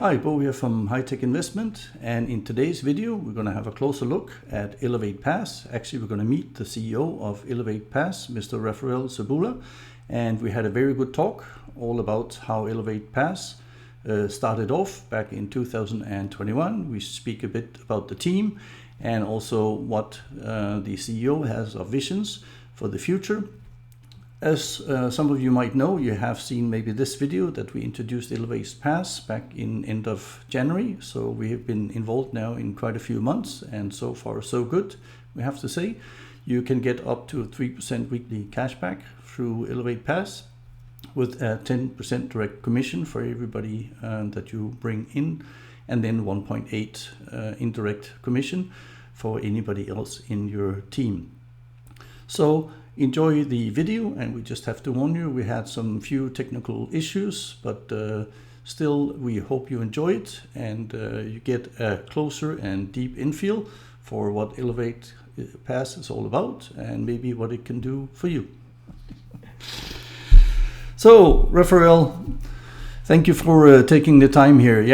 Hi, Bo here from High Tech Investment, and in today's video we're going to have a closer look at Elevate Pass. Actually, we're going to meet the CEO of Elevate Pass, Mr. Rafael Cebula, and we had a very good talk all about how Elevate Pass started off back in 2021. We speak a bit about the team and also what the CEO has of visions for the future. As some of you might know, you have seen maybe this video that we introduced Elevate Pass back in end of January. So we have been involved now in quite a few months, and so far so good, we have to say. You can get up to 3% weekly cashback through Elevate Pass with a 10% direct commission for everybody that you bring in, and then 1.8 indirect commission for anybody else in your team. So enjoy the video, and we just have to warn you, we had some few technical issues, but still we hope you enjoy it and you get a closer and deep infeel for what Elevate Pass is all about and maybe what it can do for you. So Rafael, thank you for taking the time here,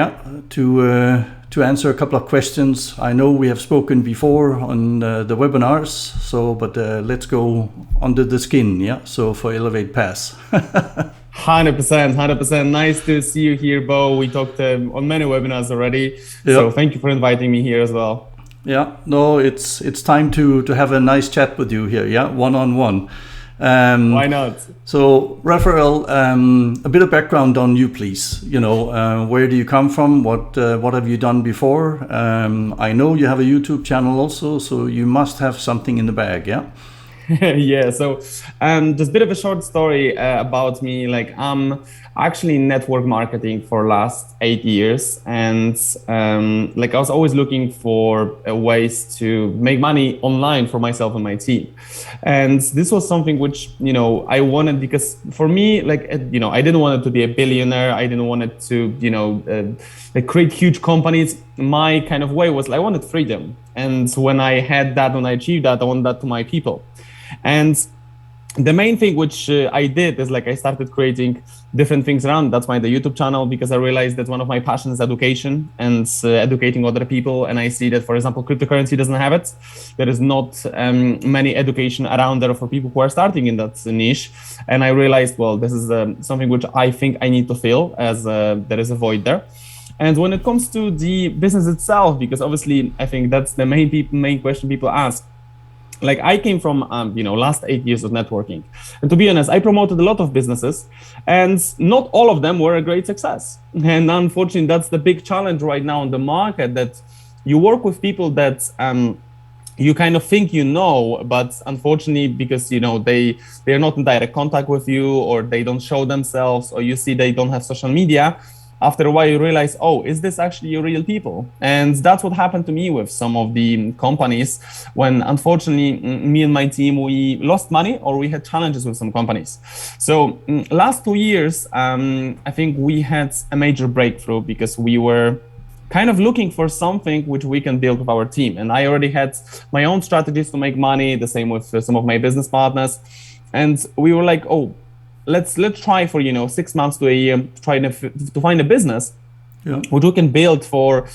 to answer a couple of questions. I know we have spoken before on the webinars, but let's go under the skin, so for Elevate Pass. 100%. Nice to see you here, Bo. We talked on many webinars already, so thank you for inviting me here as well. Yeah, no, it's time to have a nice chat with you here, one-on-one. Why not? So, Rafael, a bit of background on you, please. Where do you come from? What have you done before? I know you have a YouTube channel also, so you must have something in the bag, yeah? Yeah, so just a bit of a short story about me. I'm actually in network marketing for last 8 years, and I was always looking for ways to make money online for myself and my team. And this was something which I wanted, because for me, I didn't want it to be a billionaire. I didn't want it to create huge companies. My kind of way was I wanted freedom, and when I achieved that, I wanted that to my people. And the main thing which I did is I started creating different things around. That's why the YouTube channel, because I realized that one of my passions is education and educating other people. And I see that, for example, cryptocurrency doesn't have it. There is not many education around there for people who are starting in that niche. And I realized, well, this is something which I think I need to fill, as there is a void there. And when it comes to the business itself, because obviously I think that's the main question people ask. I came from, last 8 years of networking. And to be honest, I promoted a lot of businesses, and not all of them were a great success. And unfortunately, that's the big challenge right now in the market, that you work with people that you kind of think but unfortunately, because, they're not in direct contact with you, or they don't show themselves, or you see they don't have social media. After a while, you realize, is this actually your real people? And that's what happened to me with some of the companies, when unfortunately, me and my team, we lost money, or we had challenges with some companies. So last 2 years, I think we had a major breakthrough, because we were kind of looking for something which we can build with our team. And I already had my own strategies to make money, the same with some of my business partners. And we were like, let's try for 6 months to a year to find a business which we can build for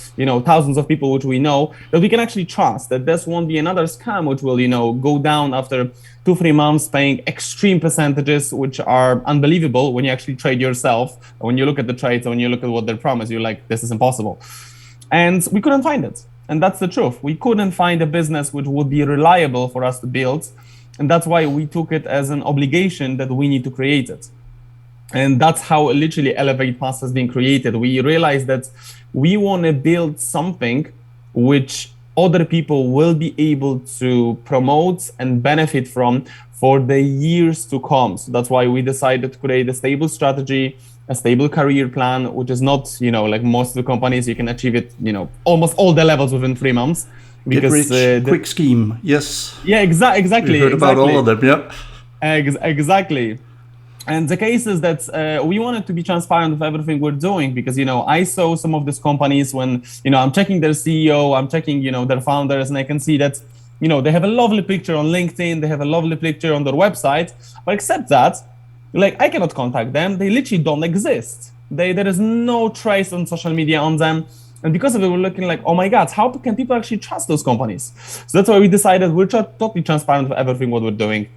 thousands of people which we know, that we can actually trust, that this won't be another scam which will go down after 2-3 months, paying extreme percentages which are unbelievable when you actually trade yourself. When you look at the trades, when you look at what they promise, you're like, this is impossible. And we couldn't find it, and that's the truth. We couldn't find a business which would be reliable for us to build. And that's why we took it as an obligation that we need to create it. And that's how literally Elevate Pass has been created. We realized that we want to build something which other people will be able to promote and benefit from for the years to come. So that's why we decided to create a stable strategy, a stable career plan, which is not, like most of the companies, you can achieve it, almost all the levels within 3 months. Because get rich quick scheme, yes. Yeah, exactly. We heard about all of them, yeah. Exactly. And the case is that we wanted to be transparent with everything we're doing, because, I saw some of these companies when, I'm checking their CEO, I'm checking, their founders, and I can see that, they have a lovely picture on LinkedIn, they have a lovely picture on their website, but except that, I cannot contact them. They literally don't exist. There is no trace on social media on them. And because of it, we're looking like, oh my God, how can people actually trust those companies? So that's why we decided we're totally transparent with everything what we're doing.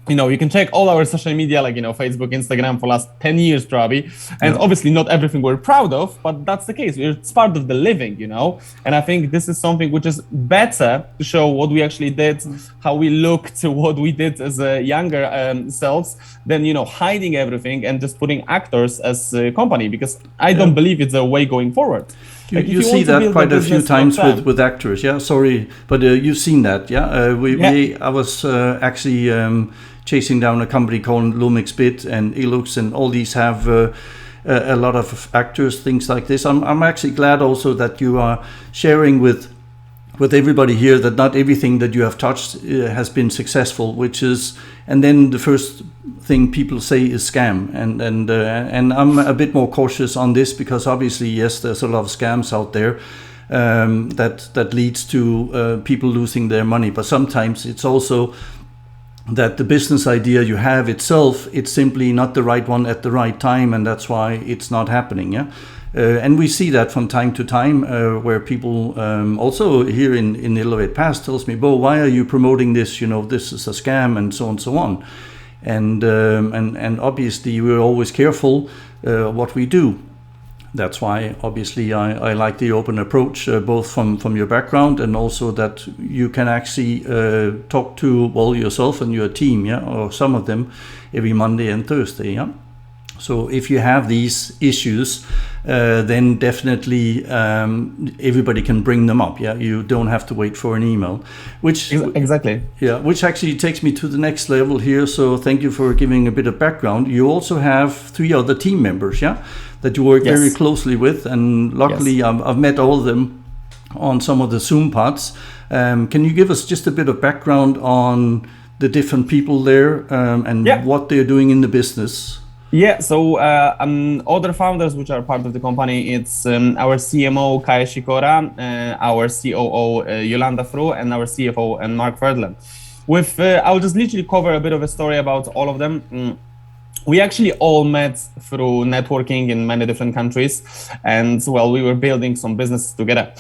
You can check all our social media, like, Facebook, Instagram for last 10 years probably. And obviously not everything we're proud of, but that's the case. It's part of the living, And I think this is something which is better to show what we actually did, how we look to what we did as a younger selves than, hiding everything and just putting actors as a company, because I don't believe it's a way going forward. You see that quite a few times with actors, sorry, but you've seen that, I was actually chasing down a company called Lumixbit and Elux, and all these have a lot of actors, things like this. I'm actually glad also that you are sharing with everybody here that not everything that you have touched has been successful, and then the first thing people say is scam, and I'm a bit more cautious on this, because obviously, yes, there's a lot of scams out there that leads to people losing their money, but sometimes it's also that the business idea you have itself, it's simply not the right one at the right time, and that's why it's not happening. And we see that from time to time, where people also here in Elevate Pass tells me, Bo, why are you promoting this? This is a scam, and so on and so on. And obviously we're always careful what we do. That's why obviously I like the open approach, both from your background, and also that you can actually talk to yourself and your team, or some of them, every Monday and Thursday. So if you have these issues, then definitely everybody can bring them up. You don't have to wait for an email, which exactly. Which actually takes me to the next level here. So thank you for giving a bit of background. You also have 3 other team members, that you work very closely with, and luckily I've met all of them on some of the Zoom pods. Can you give us just a bit of background on the different people there and what they're doing in the business? So other founders which are part of the company, it's our CMO Kaya Shikora, our COO Yolanda Fru, and our CFO and Mark Ferdland. I'll just literally cover a bit of a story about all of them. We actually all met through networking in many different countries, and we were building some businesses together.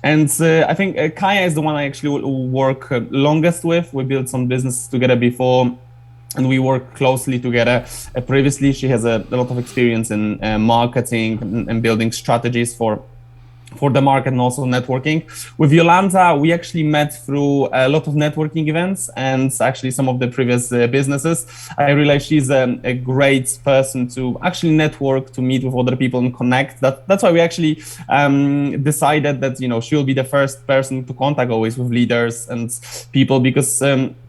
And I think Kaya is the one I actually work longest with. We built some businesses together before, and we work closely together. Previously, she has a lot of experience in marketing and building strategies for the market, and also networking. With Yolanda, we actually met through a lot of networking events and actually some of the previous businesses. I realized she's a great person to actually network, to meet with other people and connect. That's why we actually decided that she'll be the first person to contact always with leaders and people, because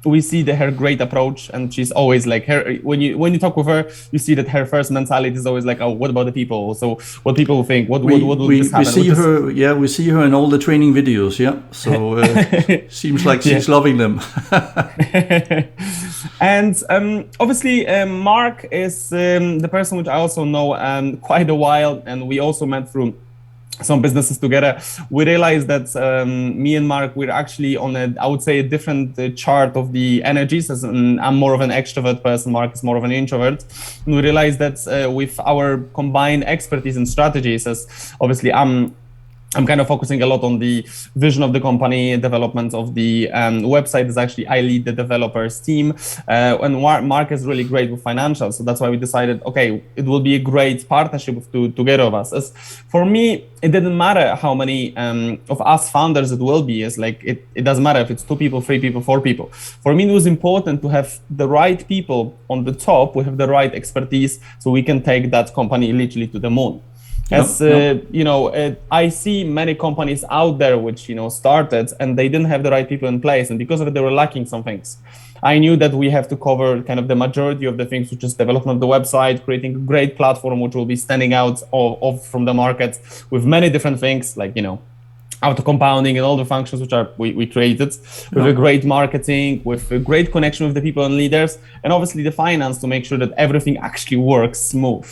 we see her great approach, and she's always like when you talk with her, you see that her first mentality is always like, oh, what about the people? So what people think, what will this happen? We see her in all the training videos. So seems like she's loving them. And obviously Mark is the person which I also know quite a while, and we also met through some businesses together. We realized that me and Mark, we're actually on I would say a different chart of the energies. I'm more of an extrovert person, Mark is more of an introvert. And we realized that with our combined expertise and strategies, as obviously I'm kind of focusing a lot on the vision of the company, development of the website. Is actually I lead the developers team, and Mark is really great with financials. So that's why we decided, okay, it will be a great partnership together of us. As for me, it didn't matter how many of us founders it will be. It's like it doesn't matter if it's 2 people, 3 people, 4 people. For me, it was important to have the right people on the top. We have the right expertise, so we can take that company literally to the moon. As I see many companies out there which started and they didn't have the right people in place, and because of it they were lacking some things. I knew that we have to cover kind of the majority of the things, which is development of the website, creating a great platform which will be standing out from the market with many different things, like auto compounding and all the functions which we created, with a great marketing, with a great connection with the people and leaders, and obviously the finance to make sure that everything actually works smooth.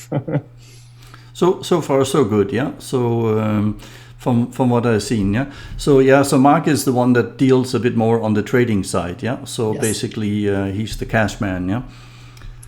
So far so good, So from what I've seen, So Mark is the one that deals a bit more on the trading side, So basically he's the cash man,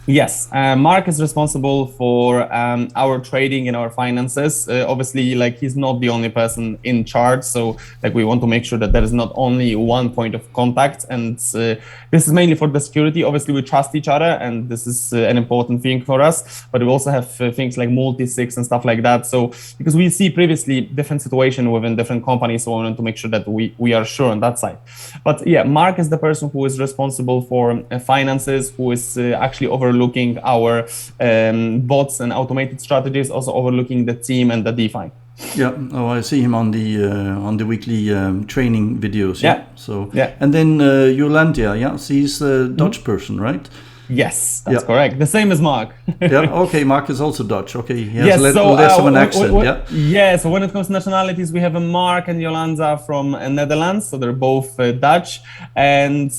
Yes, Mark is responsible for our trading and our finances. Obviously, like he's not the only person in charge. So, like we want to make sure that there is not only one point of contact, and this is mainly for the security. Obviously, we trust each other, and this is an important thing for us. But we also have things like multi-sigs and stuff like that. So, because we see previously different situation within different companies, so we want to make sure that we are sure on that side. But yeah, Mark is the person who is responsible for finances, who is actually overlooking our bots and automated strategies, also overlooking the team and the DeFi. Yeah. Oh, I see him on the weekly training videos. Yeah. Yeah. So Yeah. and then Yolanda. Yeah. She's a Dutch person, right? Yes, that's Yeah. correct. The same as Mark. Yeah. Okay. Mark is also Dutch. Okay. He has Yes, less of an accent. Yeah. Yeah, so when it comes to nationalities, we have a Mark and Yolanda from Netherlands, so they're both Dutch, and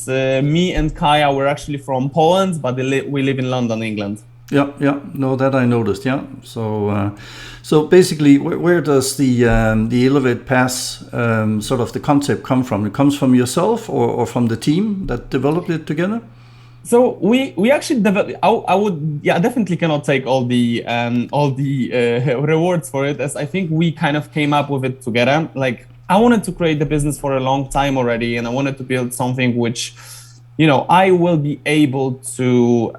me and Kaya were actually from Poland, but we live in London, England. Yeah, yeah, no, that I noticed. Yeah, so basically, where does the Elevate Pass sort of the concept come from? It comes from yourself or from the team that developed it together? So we actually developed. I would definitely cannot take all the rewards for it, as I think we kind of came up with it together. Like I wanted to create the business for a long time already, and I wanted to build something which, I will be able to,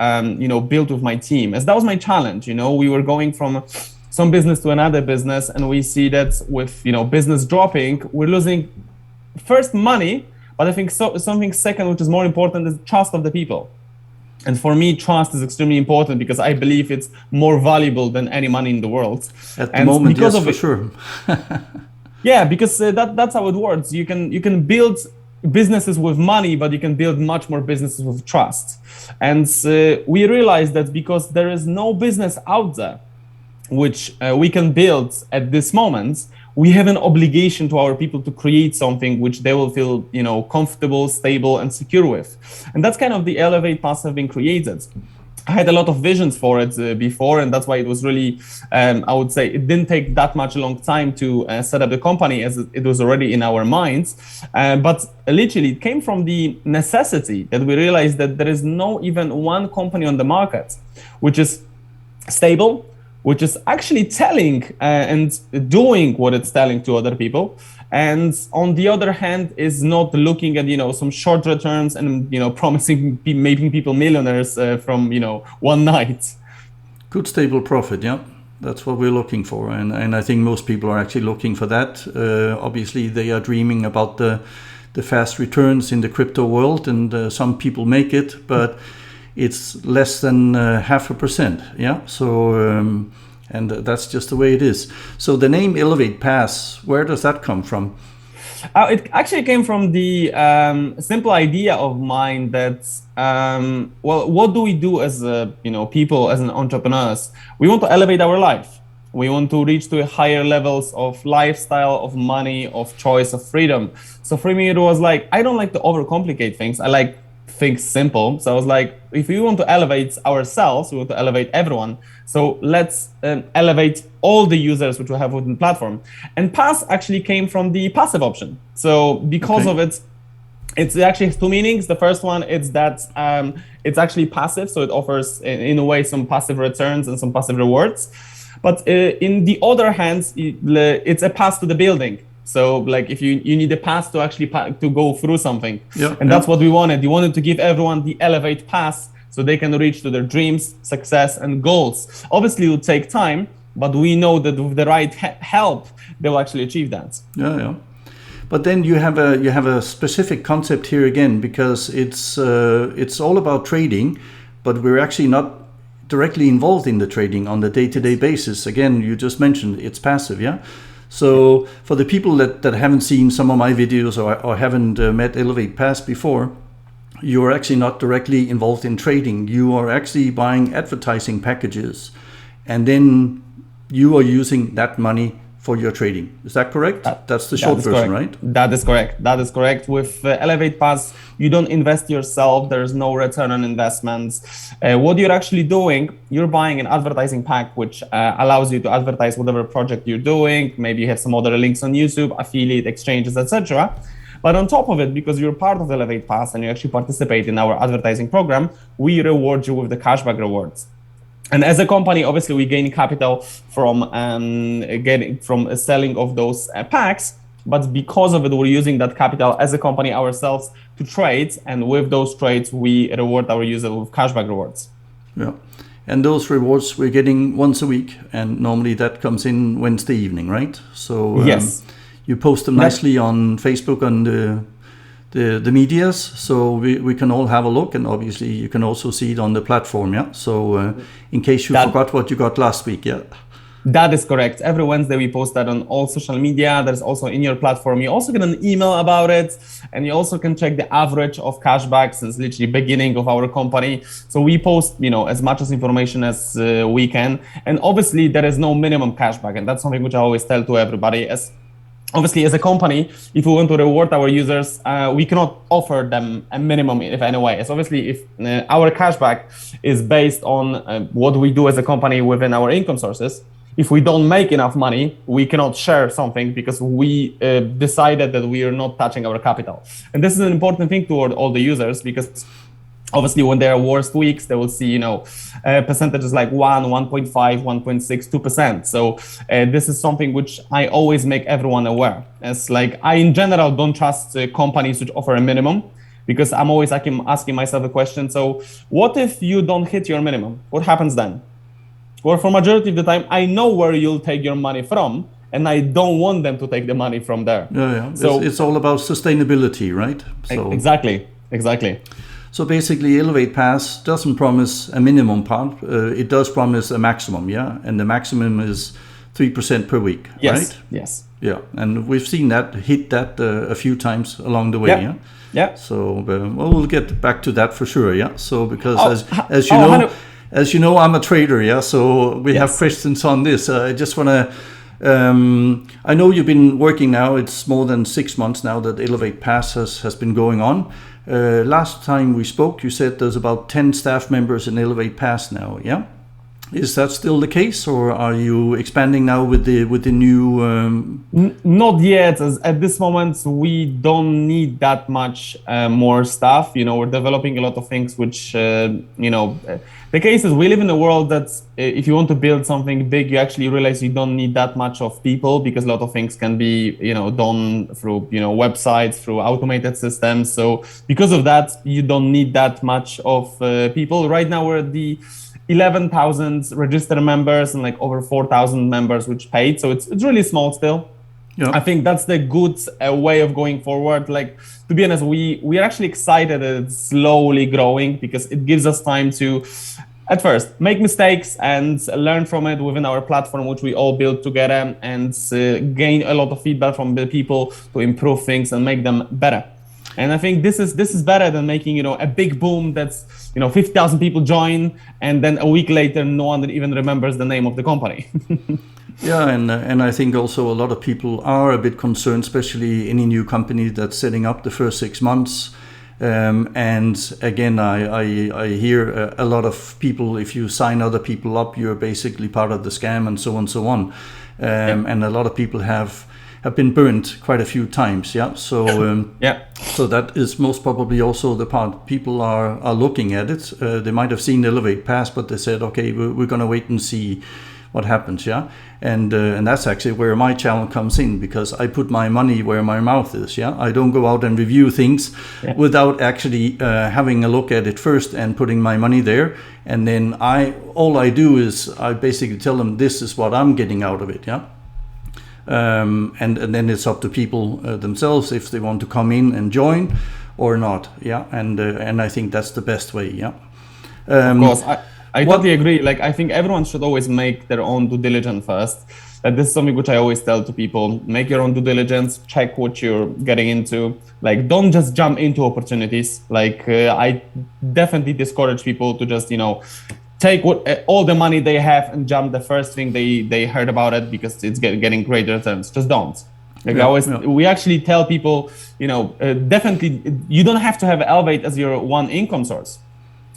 build with my team, as that was my challenge. We were going from some business to another business, and we see that with, business dropping, we're losing first money, but I think something second, which is more important, is trust of the people. And for me, trust is extremely important because I believe it's more valuable than any money in the world. At the moment, because yes, of for it, sure. yeah, because that's how it works. You can build businesses with money, but you can build much more businesses with trust. And we realized that because there is no business out there which we can build at this moment, we have an obligation to our people to create something which they will feel, comfortable, stable, and secure with. And that's kind of the Elevate Pass have been created. I had a lot of visions for it before, and that's why it was really, I would say, it didn't take that much a long time to set up the company, as it was already in our minds. But literally, it came from the necessity that we realized that there is no even one company on the market which is stable, which is actually telling and doing what it's telling to other people. And on the other hand, is not looking at, some short returns and, promising making people millionaires from, one night. Good stable profit, yeah. That's what we're looking for. And I think most people are actually looking for that. Obviously, they are dreaming about the fast returns in the crypto world, and some people make it, but it's less than 0.5%. Yeah. So, and that's just the way it is. So the name Elevate Pass, where does that come from? It actually came from the simple idea of mine that, what do we do as people, as an entrepreneurs? We want to elevate our life. We want to reach to higher levels of lifestyle, of money, of choice, of freedom. So for me, it was like, I don't like to overcomplicate things. I like things simple. So I was like, if we want to elevate ourselves, we want to elevate everyone. So let's elevate all the users which we have within the platform. And pass actually came from the passive option. So because of it, it's actually has two meanings. The first one is that it's actually passive. So it offers, in a way, some passive returns and some passive rewards. But in the other hand, it's a pass to the building. So like if you need a pass to actually to go through something. And that's what we wanted. We wanted to give everyone the Elevate Pass so they can reach to their dreams, success, and goals. Obviously, it will take time, but we know that with the right help, they will actually achieve that. Yeah. But then you have a specific concept here again, because it's all about trading, but we're actually not directly involved in the trading on the day-to-day basis. Again, you just mentioned it's passive, yeah? So for the people that haven't seen some of my videos or haven't met Elevate Pass before, you are actually not directly involved in trading. You are actually buying advertising packages, and then you are using that money for your trading. Is that correct? That's the short version, right? That is correct. That is correct. With Elevate Pass, you don't invest yourself. There's no return on investments. What you're actually doing, you're buying an advertising pack, which allows you to advertise whatever project you're doing. Maybe you have some other links on YouTube, affiliate exchanges, etc. But on top of it, because you're part of the Elevate Pass and you actually participate in our advertising program, we reward you with the cashback rewards. And as a company, obviously, we gain capital from selling of those packs. But because of it, we're using that capital as a company ourselves to trade. And with those trades, we reward our users with cashback rewards. Yeah. And those rewards we're getting once a week. And normally that comes in Wednesday evening, right? So yes, you post them nicely on Facebook and the medias, so we can all have a look, and obviously you can also see it on the platform. Yeah. So in case you forgot what you got last week, yeah. That is correct. Every Wednesday we post that on all social media. There's also in your platform. You also get an email about it, and you also can check the average of cashback since literally beginning of our company. So we post, as much as information as we can, and obviously there is no minimum cashback, and that's something which I always tell to everybody. Obviously, as a company, if we want to reward our users, we cannot offer them a minimum in any way. So obviously, if our cashback is based on what we do as a company within our income sources, if we don't make enough money, we cannot share something because we decided that we are not touching our capital. And this is an important thing toward all the users, because obviously, when there are worst weeks, they will see, percentages like 1.5, 1.6, 2%. So this is something which I always make everyone aware. It's like I, in general, don't trust companies which offer a minimum, because I'm always asking myself a question. So what if you don't hit your minimum? What happens then? Well, for majority of the time, I know where you'll take your money from, and I don't want them to take the money from there. Yeah. So it's all about sustainability, right? So exactly. So basically, Elevate Pass doesn't promise a minimum part. It does promise a maximum, yeah? And the maximum is 3% per week, right? Yes. Yeah, and we've seen that, hit that a few times along the way, yeah? Yeah. So, we'll get back to that for sure, yeah? So, because as you know, I'm a trader, yeah? So we have questions on this. I just want to... I know you've been working now, it's more than 6 months now that Elevate Pass has been going on. Last time we spoke, you said there's about 10 staff members in Elevate Pass now, yeah? Is that still the case, or are you expanding now with the new? Not yet. At this moment, we don't need that much more staff. We're developing a lot of things which, the case is we live in a world that if you want to build something big, you actually realize you don't need that much of people, because a lot of things can be, done through, websites, through automated systems. So because of that, you don't need that much of people. Right now, we're at the 11,000 registered members and like over 4,000 members which paid. So it's really small still. Yeah. I think that's the good way of going forward. Like, to be honest, we are actually excited that it's slowly growing, because it gives us time to, at first, make mistakes and learn from it within our platform, which we all build together, and gain a lot of feedback from the people to improve things and make them better. And I think this is better than making, a big boom that's, 50,000 people join, and then a week later, no one even remembers the name of the company. Yeah, and I think also a lot of people are a bit concerned, especially any new company that's setting up the first 6 months. And again, I hear a lot of people, if you sign other people up, you're basically part of the scam, and so on and so on. And a lot of people have been burnt quite a few times, yeah. So so that is most probably also the part people are looking at it. They might have seen Elevate Pass, but they said, okay, we're going to wait and see what happens, yeah. And that's actually where my channel comes in, because I put my money where my mouth is, yeah. I don't go out and review things without actually having a look at it first and putting my money there. And then all I do is I basically tell them this is what I'm getting out of it, yeah. And then it's up to people themselves if they want to come in and join or not, yeah. And I think that's the best way, yeah. Of course, I totally agree. Like, I think everyone should always make their own due diligence first. This is something which I always tell to people: make your own due diligence, check what you're getting into. Like, don't just jump into opportunities. Like, I definitely discourage people to just, take all the money they have and jump the first thing they heard about it, because it's getting great returns. Just don't. Like, we actually tell people, definitely you don't have to have Elevate as your one income source.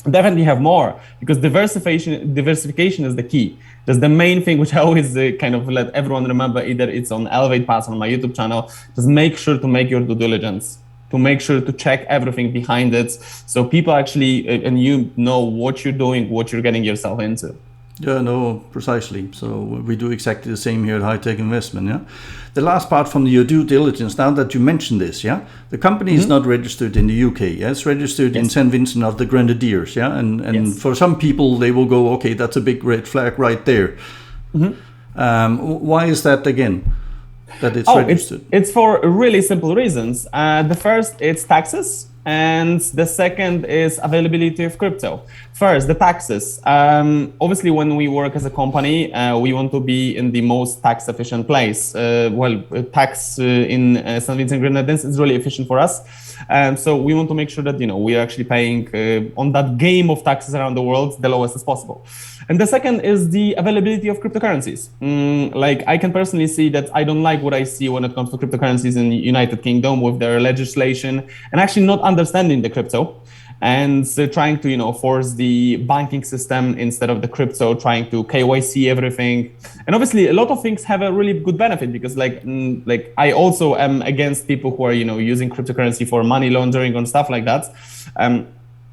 definitely have more, because diversification is the key. That's the main thing which I always kind of let everyone remember, either it's on Elevate Pass on my YouTube channel. Just make sure to make your due diligence, to make sure to check everything behind it, so people actually and you know what you're doing, what you're getting yourself into. Yeah, no, precisely. So we do exactly the same here at High Tech Investment. Yeah, the last part from your due diligence. Now that you mentioned this, yeah, the company is not registered in the UK. Yeah, it's registered in St. Vincent of the Grenadiers. Yeah, and for some people they will go, okay, that's a big red flag right there. Why is that again? That it's registered? It's for really simple reasons. The first, it's taxes. And the second is availability of crypto. First, the taxes. Obviously, when we work as a company, we want to be in the most tax efficient place. Tax in St. Vincent Grenadines is really efficient for us. So we want to make sure that we are actually paying on that game of taxes around the world the lowest as possible. And the second is the availability of cryptocurrencies. Like I can personally see that I don't like what I see when it comes to cryptocurrencies in the United Kingdom with their legislation and actually not understanding the crypto, and trying to force the banking system instead of the crypto, trying to KYC everything. And obviously a lot of things have a really good benefit, because like I also am against people who are using cryptocurrency for money laundering and stuff like that.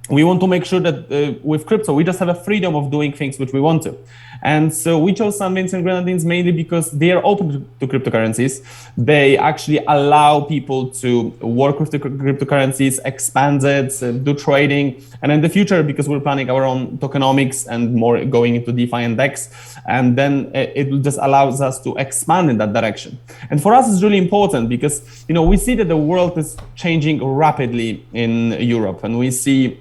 We want to make sure that with crypto, we just have a freedom of doing things which we want to. And so we chose St. Vincent Grenadines mainly because they are open to cryptocurrencies. They actually allow people to work with the cryptocurrencies, expand it, do trading. And in the future, because we're planning our own tokenomics and more going into DeFi and DEX, and then it just allows us to expand in that direction. And for us, it's really important because, we see that the world is changing rapidly in Europe, and we see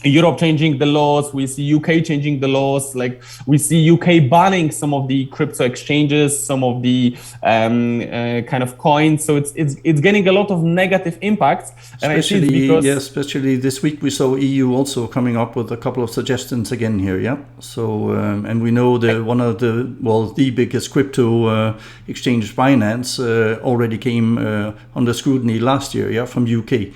Europe changing the laws, we see UK changing the laws, like we see UK banning some of the crypto exchanges, some of the kind of coins. So it's getting a lot of negative impacts. And especially this week we saw EU also coming up with a couple of suggestions again here. Yeah. So and we know one of the biggest crypto exchange, Binance, already came under scrutiny last year. Yeah, from UK.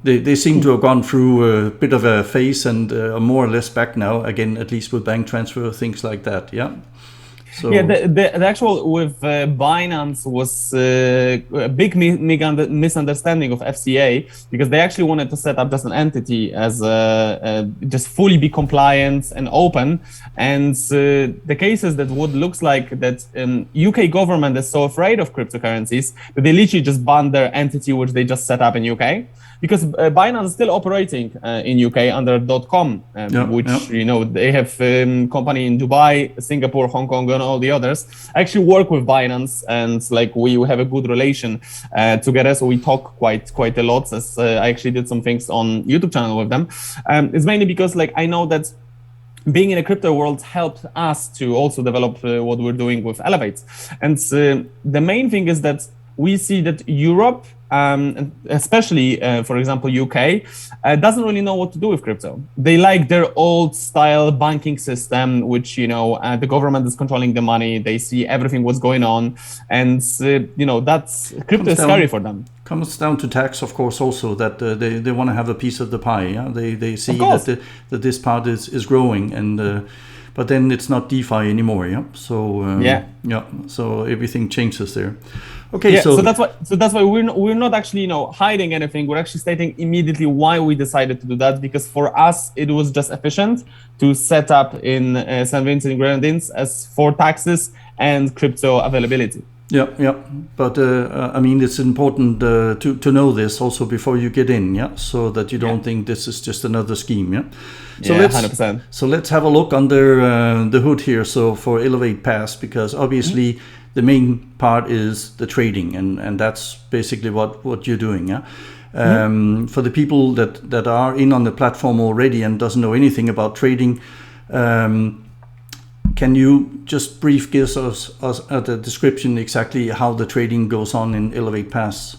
They seem to have gone through a bit of a phase and are more or less back now again, at least with bank transfer, things like that. Yeah. So the actual with Binance was a big misunderstanding of FCA, because they actually wanted to set up just an entity as just fully be compliant and open. And the case is that what looks like that UK government is so afraid of cryptocurrencies that they literally just banned their entity, which they just set up in UK. Because Binance is still operating in UK under .com, which they have company in Dubai, Singapore, Hong Kong, and all the others. I actually work with Binance, and like we have a good relation together. So we talk quite a lot. As I actually did some things on YouTube channel with them. It's mainly because like I know that being in a crypto world helped us to also develop what we're doing with Elevate. And the main thing is that we see that Europe, especially, for example, UK, doesn't really know what to do with crypto. They like their old style banking system, which, the government is controlling the money. They see everything what's going on. And, that's crypto is scary for them. Comes down to tax, of course, also that they want to have a piece of the pie. Yeah? They see that this part is growing, and but then it's not DeFi anymore. Yeah. So so everything changes there. Okay, so that's why we're not actually hiding anything. We're actually stating immediately why we decided to do that, because for us it was just efficient to set up in St. Vincent Grenadines as for taxes and crypto availability. Yeah. But I mean, it's important to know this also before you get in, yeah, so that you don't think this is just another scheme, yeah. So 100%. So let's have a look under the hood here. So for Elevate Pass, because obviously the main part is the trading, and that's basically what you're doing, yeah. For the people that are in on the platform already and doesn't know anything about trading, can you just brief give us a description exactly how the trading goes on in Elevate Pass?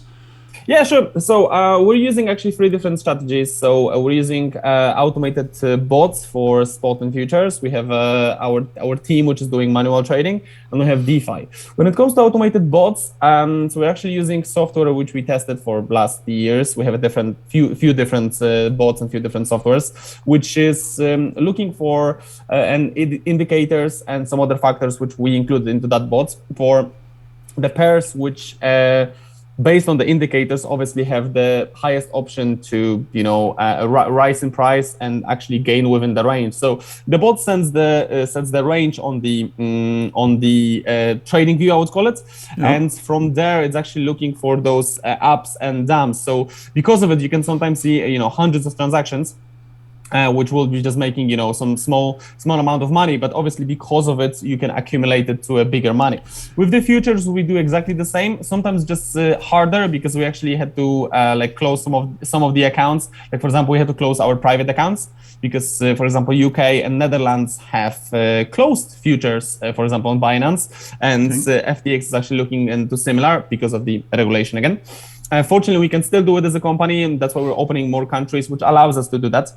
Yeah, sure. So we're using actually three different strategies. So we're using automated bots for spot and futures. We have our team, which is doing manual trading, and we have DeFi. When it comes to automated bots, so we're actually using software which we tested for last years. We have a few different bots and few different softwares, which is looking for indicators and some other factors which we include into that bot for the pairs which based on the indicators obviously have the highest option to rise in price and actually gain within the range. So the bot sets the range on the trading view, I would call it. Yeah. And from there it's actually looking for those ups and downs. So because of it, you can sometimes see hundreds of transactions which will be just making some small amount of money, but obviously because of it you can accumulate it to a bigger money. With the futures we do exactly the same, sometimes just harder, because we actually had to close some of the accounts. Like for example, we had to close our private accounts because for example UK and Netherlands have closed futures, for example on Binance, and FTX is actually looking into similar because of the regulation again. Fortunately we can still do it as a company, and that's why we're opening more countries which allows us to do that.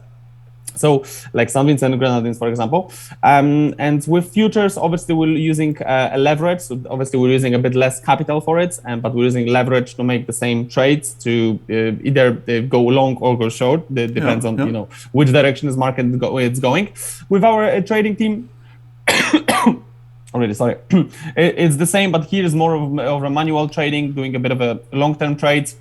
So like Sandwich and Grenadines, for example. And with futures, obviously we're using a leverage. So obviously we're using a bit less capital for it, but we're using leverage to make the same trades to either go long or go short. It depends on which direction is market it's going. With our trading team, already sorry, it's the same, but here is more of a manual trading, doing a bit of a long-term trades.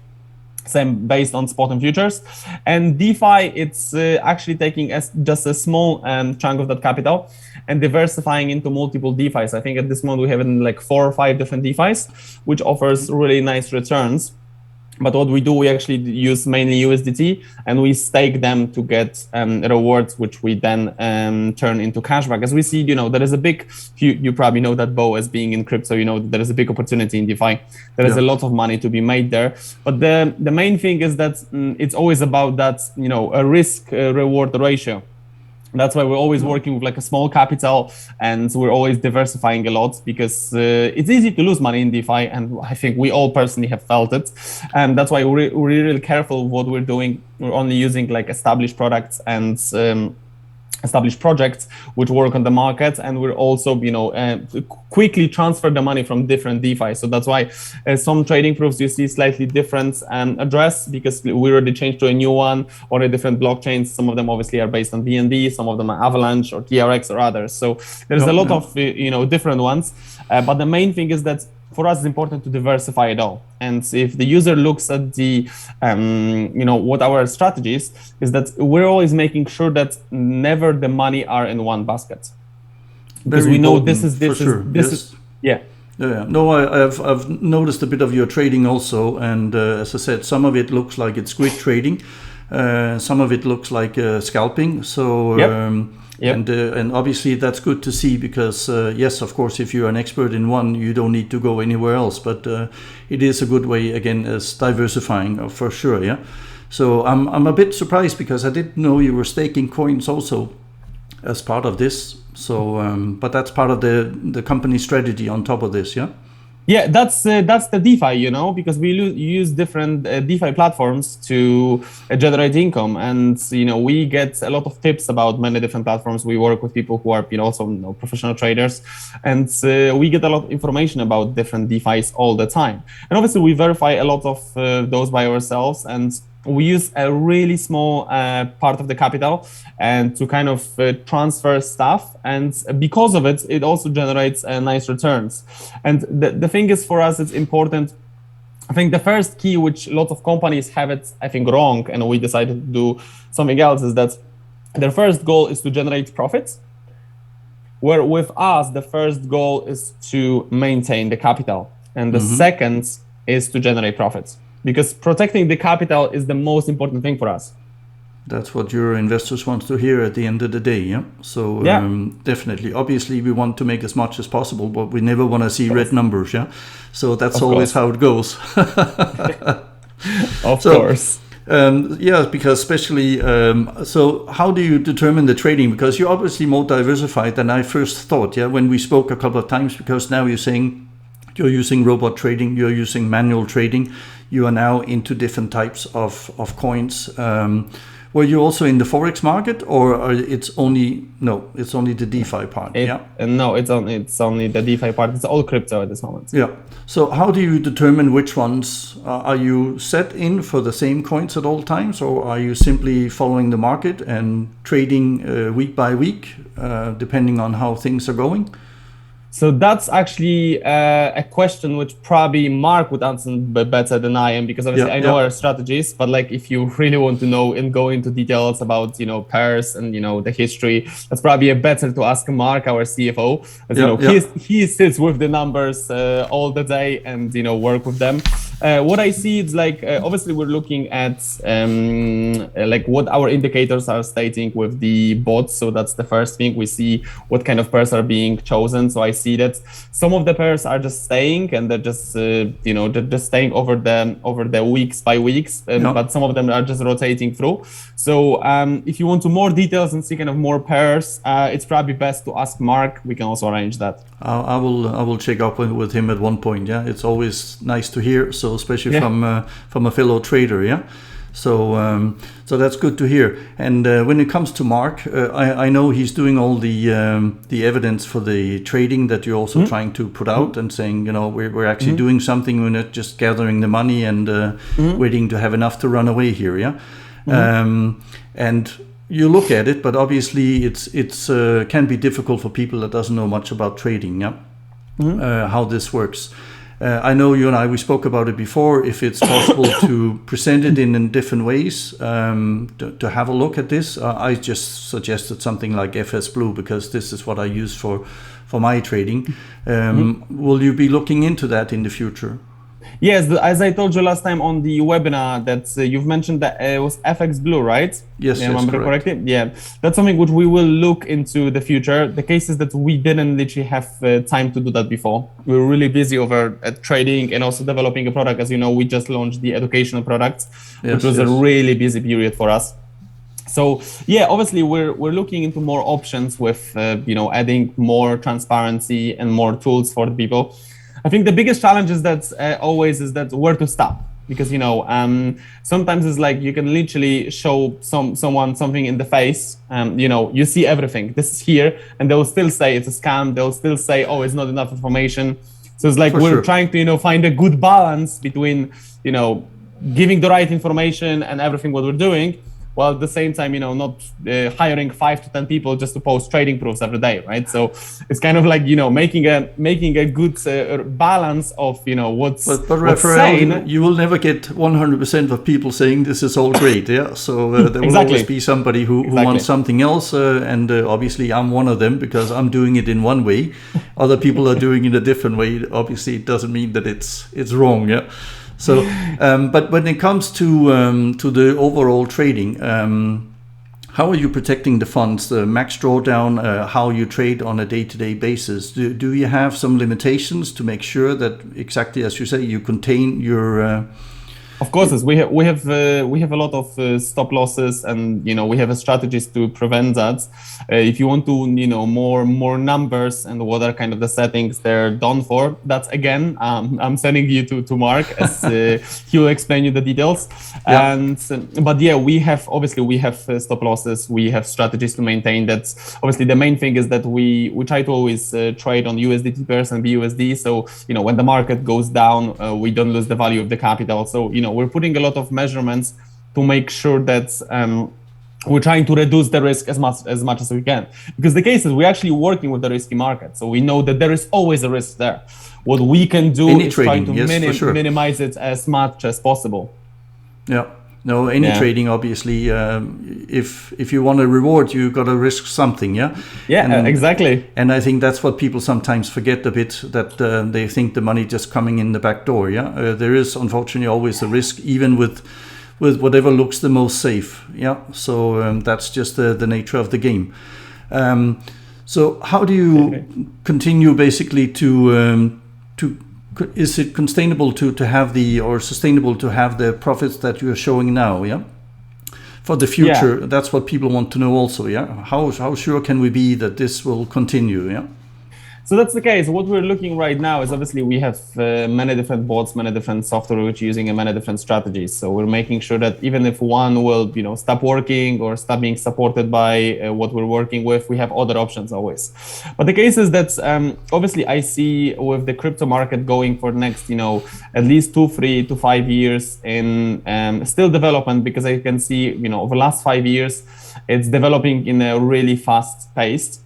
Same based on spot and futures. And DeFi, it's actually taking just a small chunk of that capital and diversifying into multiple DeFis. I think at this moment we have like 4 or 5 different DeFis, which offers really nice returns. But what we do, we actually use mainly USDT, and we stake them to get rewards, which we then turn into cashback. As we see, there is a big, you probably know that, Bo, as being in crypto, there is a big opportunity in DeFi. There is a lot of money to be made there. But the main thing is that it's always about that, a risk reward ratio. That's why we're always working with like a small capital, and we're always diversifying a lot, because it's easy to lose money in DeFi, and I think we all personally have felt it. And that's why we're really careful with what we're doing. We're only using like established products and established projects which work on the market, and we're also quickly transfer the money from different DeFi. So that's why some trading proofs you see slightly different address, because we already changed to a new one or a different blockchains. Some of them obviously are based on BNB, some of them are Avalanche or TRX or others. So there's a lot of different ones, but the main thing is that for us, it's important to diversify it all. And if the user looks at the, what our strategy is that we're always making sure that never the money are in one basket. Because Very we know important, this is, yeah. Yeah, no, I've noticed a bit of your trading also, and as I said, some of it looks like it's grid trading, some of it looks like scalping. So. Yep. And obviously that's good to see, because yes, of course, if you're an expert in one, you don't need to go anywhere else. But it is a good way, again, as diversifying for sure. Yeah. So I'm a bit surprised, because I didn't know you were staking coins also as part of this. So but that's part of the company strategy on top of this. Yeah. Yeah, that's the DeFi, because we use different DeFi platforms to generate income, and we get a lot of tips about many different platforms. We work with people who are also professional traders, and we get a lot of information about different DeFis all the time. And obviously, we verify a lot of those by ourselves, and we use a really small part of the capital and to kind of transfer stuff, and because of it, it also generates nice returns. And the thing is, for us, it's important. I think the first key, which lots of companies have it, I think, wrong, and we decided to do something else, is that their first goal is to generate profits, where with us, the first goal is to maintain the capital, and the second is to generate profits. Because protecting the capital is the most important thing for us. That's what your investors want to hear at the end of the day, yeah? So definitely. Obviously, we want to make as much as possible, but we never want to see red numbers, yeah? So that's always how it goes. Of course. Yeah, because especially, so how do you determine the trading? Because you're obviously more diversified than I first thought, yeah? When we spoke a couple of times, because now you're saying you're using robot trading, you're using manual trading, you are now into different types of coins. Were you also in the Forex market, or it's only the DeFi part? No, it's only the DeFi part. It's all crypto at this moment. Yeah. So how do you determine which ones are you set in for the same coins at all times, or are you simply following the market and trading week by week, depending on how things are going? So that's actually a question which probably Mark would answer better than I am, because obviously I know our strategies, but like if you really want to know and go into details about, pairs and, the history, that's probably better to ask Mark, our CFO, as he sits with the numbers all the day and, work with them. What I see is like, obviously we're looking at like what our indicators are stating with the bots. So that's the first thing. We see what kind of pairs are being chosen. So I see that some of the pairs are just staying, and they're just they're just staying over the weeks by weeks, but some of them are just rotating through. So if you want to more details and see kind of more pairs, it's probably best to ask Mark. We can also arrange that. I will check up with him at one point. Yeah, it's always nice to hear. So especially from a fellow trader. Yeah. So that's good to hear. And when it comes to Mark, I know he's doing all the evidence for the trading that you're also trying to put out, and saying, we're actually doing something. We're not just gathering the money and waiting to have enough to run away here. Yeah. And you look at it, but obviously it's can be difficult for people that doesn't know much about trading. Yeah. How this works. I know you and we spoke about it before, if it's possible to present it in different ways, to have a look at this. I just suggested something like FS Blue, because this is what I use for my trading. Will you be looking into that in the future? Yes, as I told you last time on the webinar, that you've mentioned that it was FX Blue, right? Yes, I remember correctly. Yeah, that's something which we will look into the future. The case is that we didn't literally have time to do that before. We were really busy over at trading and also developing a product. As you know, we just launched the educational product, which was a really busy period for us. So yeah, obviously we're looking into more options with adding more transparency and more tools for the people. I think the biggest challenge is that always is that where to stop, because sometimes it's like you can literally show someone something in the face, you see everything, this is here, and they'll still say it's a scam. They'll still say, oh, it's not enough information. So it's like we're trying to find a good balance between giving the right information and everything what we're doing, while at the same time, not hiring 5 to 10 people just to post trading proofs every day, right? So it's kind of like, making a good balance of, what's But Rafael, you will never get 100% of people saying this is all great, yeah? So there will always be somebody who wants something else, and obviously I'm one of them, because I'm doing it in one way. Other people are doing it a different way. Obviously, it doesn't mean that it's wrong, yeah? So, but when it comes to the overall trading, how are you protecting the funds, the max drawdown, how you trade on a day-to-day basis? Do you have some limitations to make sure that, exactly as you say, you contain your... Of course, we have a lot of stop losses, and we have strategies to prevent that. If you want to more numbers and what are kind of the settings they're done for, that's again I'm sending you to Mark, as he will explain you the details. But yeah, we have stop losses. We have strategies to maintain that. Obviously, the main thing is that we try to always trade on USDT pairs and BUSD. So when the market goes down, we don't lose the value of the capital. So we're putting a lot of measurements to make sure that we're trying to reduce the risk as much as we can. Because the case is we're actually working with the risky market. So we know that there is always a risk there. What we can do is try to minimize it as much as possible. Yeah. No, trading, obviously, if you want a reward, you got to risk something, yeah? Yeah, exactly. And I think that's what people sometimes forget a bit, that they think the money just coming in the back door, yeah? There is, unfortunately, always a risk, even with whatever looks the most safe, yeah? So that's just the nature of the game. So how do you continue, basically, to is it sustainable to have the profits that you are showing now, yeah? For the future, that's what people want to know also, yeah? How sure can we be that this will continue, yeah? So that's the case. What we're looking right now is obviously we have many different bots, many different software which are using many different strategies. So we're making sure that even if one will, stop working or stop being supported by what we're working with, we have other options always. But the case is that obviously I see with the crypto market going for the next, at least 2, 3 to 5 years in still development, because I can see, over the last 5 years, it's developing in a really fast pace.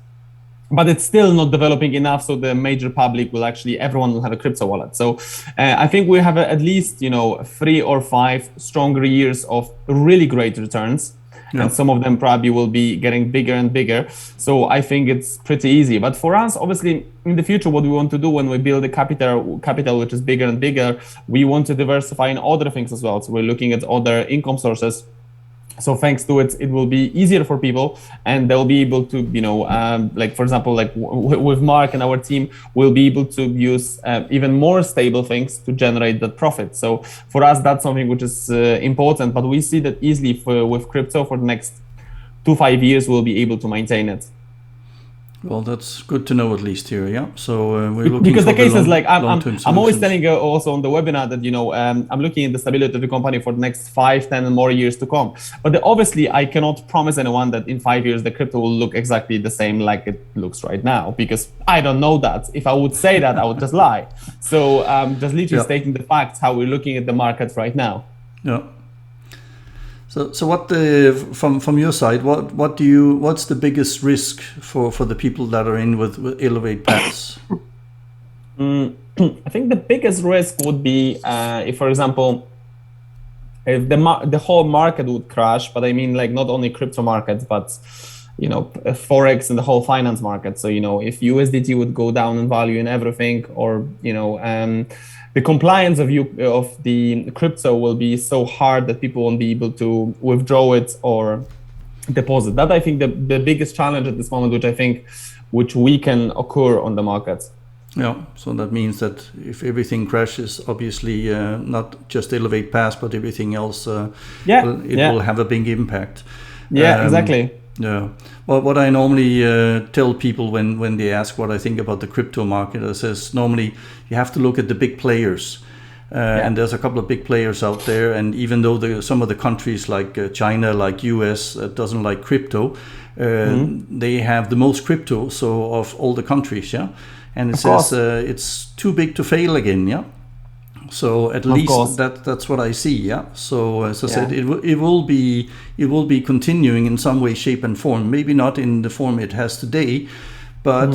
But it's still not developing enough, so the major public will everyone will have a crypto wallet. So I think we have at least 3 or 5 stronger years of really great returns, and some of them probably will be getting bigger and bigger. So I think it's pretty easy. But for us, obviously, in the future, what we want to do when we build a capital which is bigger and bigger, we want to diversify in other things as well. So we're looking at other income sources. So thanks to it, it will be easier for people, and they'll be able to, like for example, like with Mark and our team, we'll be able to use even more stable things to generate that profit. So for us, that's something which is important. But we see that easily with crypto for the next 2-5 years, we'll be able to maintain it. Well, that's good to know at least here, yeah. So we're looking because for the case is like I'm always telling you also on the webinar that I'm looking at the stability of the company for the next 5, 10 and more years to come. But obviously, I cannot promise anyone that in 5 years the crypto will look exactly the same like it looks right now, because I don't know that. If I would say that, I would just lie. So just literally stating the facts how we're looking at the market right now. Yeah. So what from your side, what's the biggest risk for the people that are in with Elevate Pass? I think the biggest risk would be if, for example, if the whole market would crash. But I mean, like, not only crypto markets, but forex and the whole finance market. So if USDT would go down in value and everything, or the compliance of the crypto will be so hard that people won't be able to withdraw it or deposit. That I think the biggest challenge at this moment, which we can occur on the market. Yeah, so that means that if everything crashes, obviously not just Elevate Pass, but everything else, will have a big impact. Yeah, exactly. Yeah. Well, what I normally tell people when they ask what I think about the crypto market, I says normally you have to look at the big players. And there's a couple of big players out there. And even though some of the countries like China, like US, doesn't like crypto, they have the most crypto, so of all the countries, yeah. And it says it's too big to fail again, yeah. So at least that's what I see, yeah. So as I said, it will be continuing in some way, shape, and form. Maybe not in the form it has today, but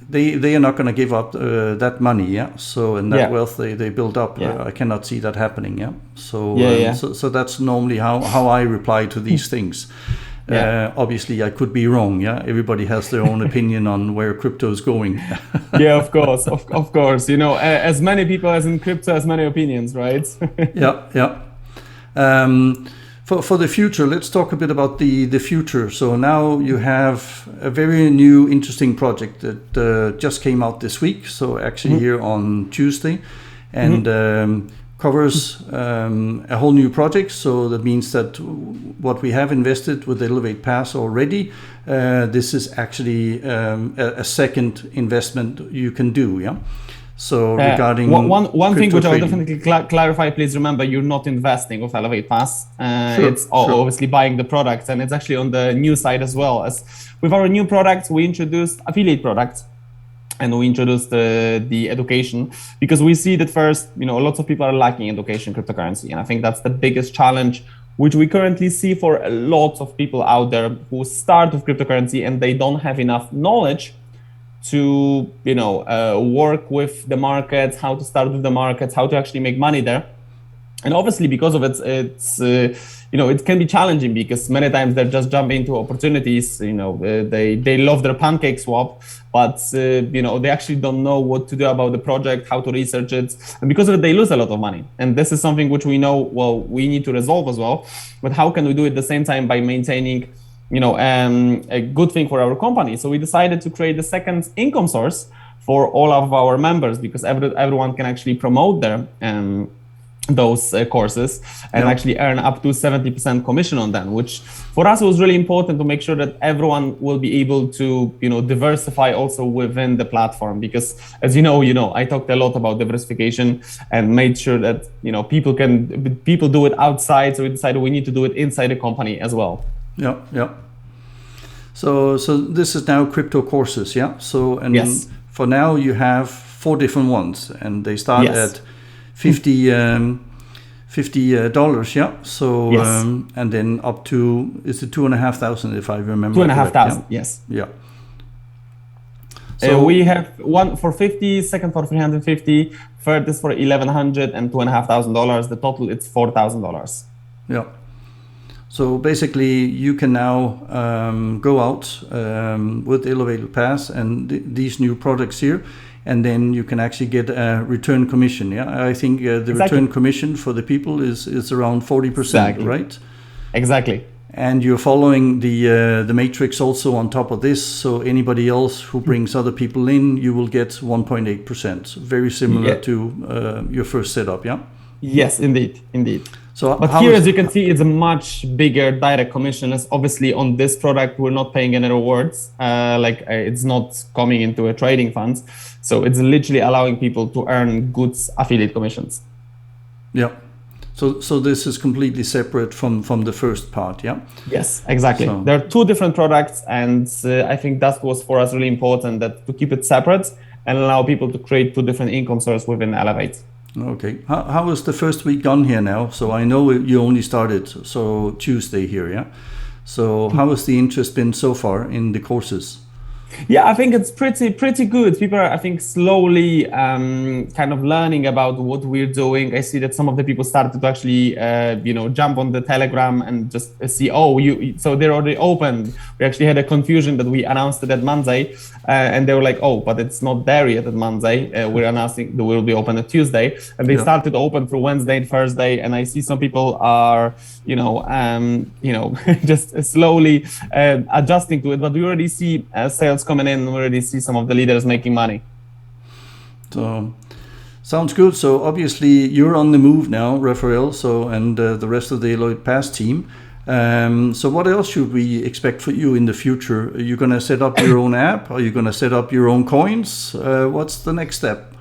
they are not going to give up that money, yeah. So and that wealth they build up, I cannot see that happening, yeah. So so that's normally how I reply to these things. Obviously, I could be wrong. Yeah, everybody has their own opinion on where crypto is going. Yeah, of course, of course. As many people as in crypto, as many opinions, right? Yeah. For the future, let's talk a bit about the future. So now you have a very new, interesting project that just came out this week. So actually here on Tuesday, and covers a whole new project. So that means that what we have invested with Elevate Pass already, this is actually a second investment you can do, yeah? So regarding one thing which I will definitely clarify, please remember, you're not investing with Elevate Pass. It's obviously buying the product, and it's actually on the new side as well. As with our new products, we introduced affiliate products. And we introduced the education, because we see that first, lots of people are lacking education in cryptocurrency. And I think that's the biggest challenge, which we currently see for a lot of people out there who start with cryptocurrency and they don't have enough knowledge to, work with the markets, how to start with the markets, how to actually make money there. And obviously, because of it, it's it can be challenging, because many times they just jump into opportunities. They love their pancake swap, but they actually don't know what to do about the project, how to research it, and because of it, they lose a lot of money. And this is something which we know we need to resolve as well. But how can we do it at the same time by maintaining a good thing for our company? So we decided to create a second income source for all of our members, because everyone can actually promote those courses and actually earn up to 70% commission on them, which for us was really important to make sure that everyone will be able to, diversify also within the platform. Because as you know, I talked a lot about diversification and made sure that, people do it outside. So we decided we need to do it inside the company as well. Yeah, yeah. So this is now crypto courses, yeah? So, and yes. For now you have 4 different ones and they start at $50, yeah. So and then up to, is it 2,500 if I remember? 2,500, yes. Yeah. So we have one for 50, second for 350, third is for 1,100 and $2,500. The total it's $4,000. Yeah. So basically, you can now go out with Elevated Pass and these new products here, and then you can actually get a return commission. Yeah, I think the return commission for the people is around 40%, right? Exactly. And you're following the matrix also on top of this. So anybody else who brings other people in, you will get 1.8%. Very similar to your first setup. Yeah. Yes, indeed. So, but here, as you can see, it's a much bigger direct commission. As obviously on this product, we're not paying any rewards. It's not coming into a trading funds. So it's literally allowing people to earn good affiliate commissions. Yeah. So this is completely separate from the first part, yeah? Yes, exactly. So there are 2 different products, and I think that was for us really important, that to keep it separate and allow people to create 2 different income sources within Elevate. Okay. How is the first week gone here now? So I know you only started, so Tuesday here, yeah? So how has the interest been so far in the courses? Yeah, I think it's pretty good. People are, I think, slowly kind of learning about what we're doing. I see that some of the people started to actually, jump on the Telegram and just see, so they're already open. We actually had a confusion that we announced it at Monday, and they were like, but it's not there yet at Monday. We're announcing that we'll be open at Tuesday, and they started open for Wednesday and Thursday. And I see some people are, just slowly adjusting to it. But we already see sales coming in. We already see some of the leaders making money. So sounds good. So obviously you're on the move now, Rafael. So and the rest of the Elevated Pass team. So what else should we expect for you in the future? Are you going to set up your own app? Are you going to set up your own coins? What's the next step?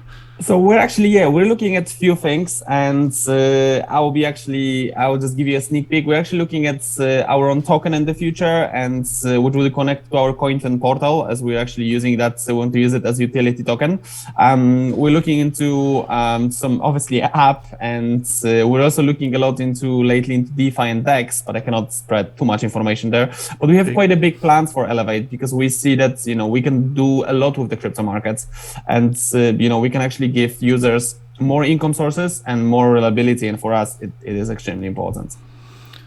So we're actually, we're looking at a few things, and I will just give you a sneak peek. We're actually looking at our own token in the future, and which will connect to our CoinFin portal, as we're actually using that. So we want to use it as utility token. We're looking into some obviously app, and we're also looking a lot lately into DeFi and DEX, but I cannot spread too much information there. But we have quite a big plans for Elevate, because we see that, we can do a lot with the crypto markets, and, we can actually give users more income sources and more reliability, and for us it is extremely important.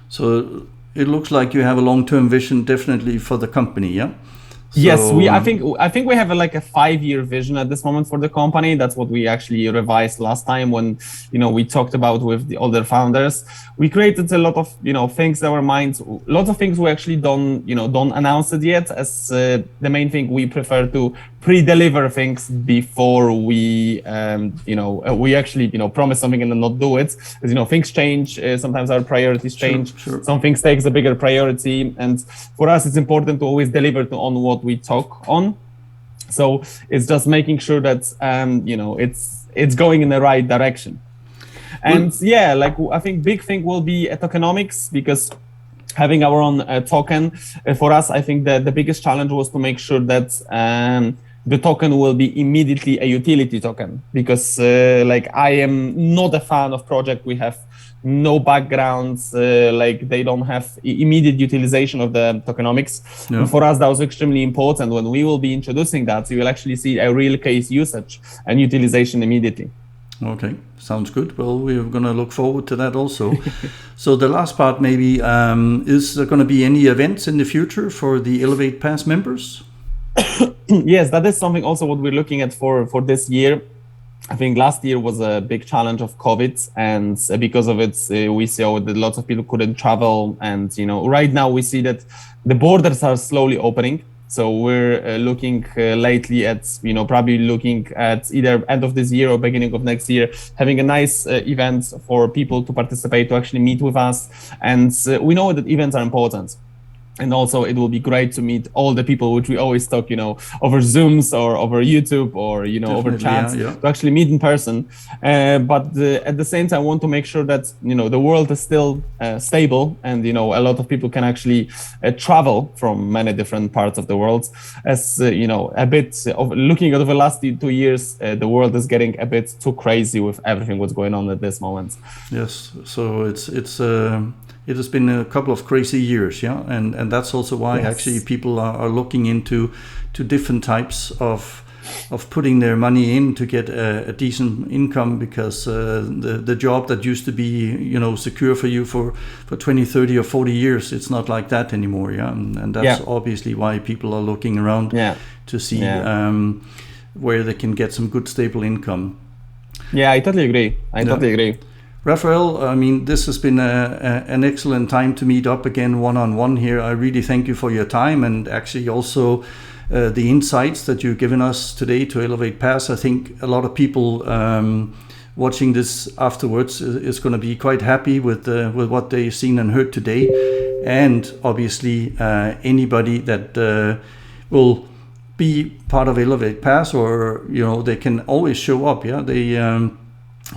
So it looks like you have a long-term vision definitely for the company, yeah? So, yes, I think we have a 5-year vision at this moment for the company. That's what we actually revised last time when we talked about with the other founders. We created a lot of things in our minds. Lots of things we actually don't announce it yet, as the main thing we prefer to pre-deliver things before we we actually promise something and then not do it. As things change, sometimes our priorities change. Sure. Some things takes a bigger priority, and for us it's important to always deliver on what we talk on. So it's just making sure that it's going in the right direction. And I think big thing will be tokenomics, because having our own token for us, I think that the biggest challenge was to make sure that the token will be immediately a utility token, because I am not a fan of project we have no backgrounds, they don't have immediate utilization of the tokenomics. Yeah. And for us, that was extremely important. When we will be introducing that, you will actually see a real case usage and utilization immediately. Okay, sounds good. Well, we're going to look forward to that also. So the last part maybe, is there going to be any events in the future for the Elevate Pass members? Yes, that is something also what we're looking at for this year. I think last year was a big challenge of COVID, and because of it, we saw that lots of people couldn't travel. And right now we see that the borders are slowly opening. So we're looking lately at, probably looking at either end of this year or beginning of next year, having a nice event for people to participate, to actually meet with us. And we know that events are important. And also it will be great to meet all the people, which we always talk, over Zooms or over YouTube or, over Definitely, chats, yeah. to actually meet in person. But at the same time, I want to make sure that, the world is still stable and, a lot of people can actually travel from many different parts of the world. As, a bit of looking at the last 2 years, the world is getting a bit too crazy with everything what's going on at this moment. Yes, so it has been a couple of crazy years, yeah, and that's also why actually people are looking into different types of putting their money in to get a decent income, because the job that used to be secure for you for 20, 30 or 40 years, it's not like that anymore, yeah, and that's obviously why people are looking around to see where they can get some good stable income. Yeah, I totally agree. I totally agree. Rafael, I mean, this has been an excellent time to meet up again one-on-one here. I really thank you for your time, and actually also the insights that you've given us today to Elevate Pass. I think a lot of people watching this afterwards is going to be quite happy with what they've seen and heard today. And obviously anybody that will be part of Elevate Pass, or they can always show up. Yeah, they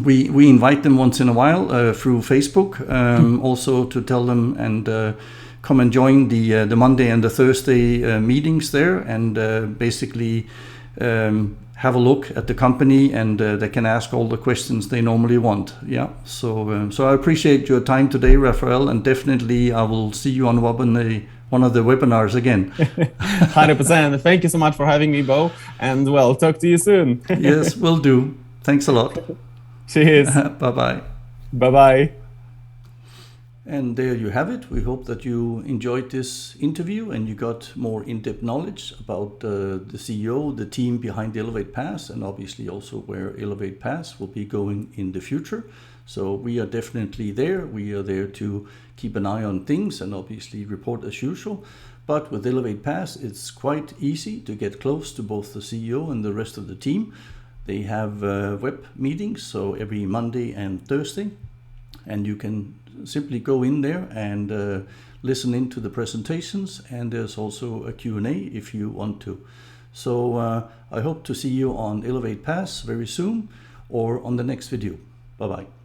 we invite them once in a while through Facebook, also to tell them and come and join the Monday and the Thursday meetings there, and basically have a look at the company, and they can ask all the questions they normally want. Yeah, so I appreciate your time today, Rafael, and definitely I will see you on one of the webinars again. 100%. Thank you so much for having me, Bo, and well, talk to you soon. Yes, will do. Thanks a lot. Cheers. Bye-bye. Bye-bye. And there you have it. We hope that you enjoyed this interview and you got more in-depth knowledge about the CEO, the team behind Elevate Pass, and obviously also where Elevate Pass will be going in the future. So we are definitely there. We are there to keep an eye on things and obviously report as usual. But with Elevate Pass, it's quite easy to get close to both the CEO and the rest of the team. They have web meetings, so every Monday and Thursday, and you can simply go in there and listen into the presentations, and there's also a Q&A if you want to. So I hope to see you on Elevate Pass very soon or on the next video. Bye-bye.